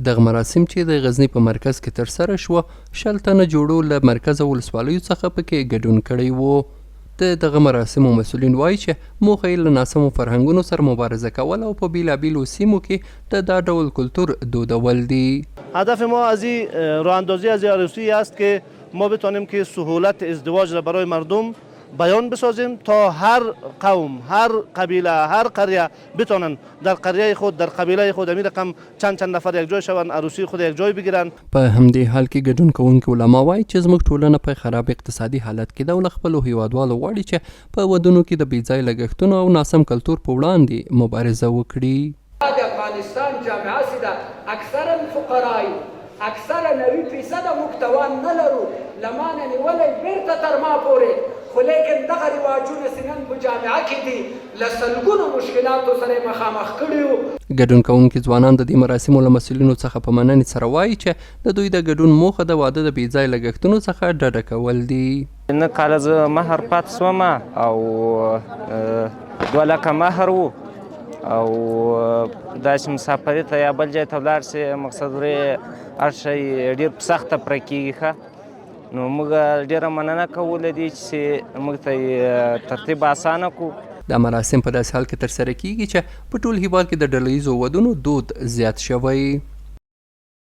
دغه مراسم چې د غزني په مرکز کې ترسره شوه 100 تنه جوړو له مرکز ولسوالیو څخه پکې ګډون کړی و. د دغه مراسمو مسؤلین وایي چې موخه یې له ناسمو فرهنګونو سره مبارزه کول او په بیلابیلو سیمو کې د دا ډول کلتور دودول دي. هدف ما از این راه اندازی از عروسی است که ما بتانیم که سهولت ازدواج را برای مردم بیان بسازیم تا هر قوم، هر قبیله، هر قریه بتونن در قریه خود، در قبیله خود امیر رقم چند نفر یک جای شون، عروسی خود یک جای بگیرن. په همدې حال کې ګډون کوونکي علما وایي چې زموږ ټولنه په خراب اقتصادي حالت کې ده او له خپلو هیوادوالو غواړي چې په ودونو کې د بېځایه لګښتونو او ناسم کلتور په وړاندې مبارزه وکړي. د افغانستان جامعه سیده اکثرا فقرای اکثرا 90% محتوان نه لرو لمانه نیولې بیرته تر ما پورې، خو لیکن دغه رواجونه سنن په جامعه کې دي له سلګونو مشکلاتو سره مخامخ کړي. ګډون کوونکي ځوانان د دې مراسمو له مسؤلینو څخه په مننې سره وایي چې د دوی د ګډون موخه د واده د بېځایه لګښتونو څخه ډډه کول دي. نه کاله زه مهر پاتې شوم او 2 لکه مهر و او داسې مسافرۍ ته یا بل ځای ته ولاړ شي، مقصد ورې هر شی ډېر په سخته پوره کېږي ښه. نو موږ ډېره مننه کوو له دې چې موږ ته یې ترتیب اسانه کړو. دا مراسم په داسې حال کې ترسره کیږي چې په ټول هیواد کې د ډله ییزو ودونو دود زیات شوی.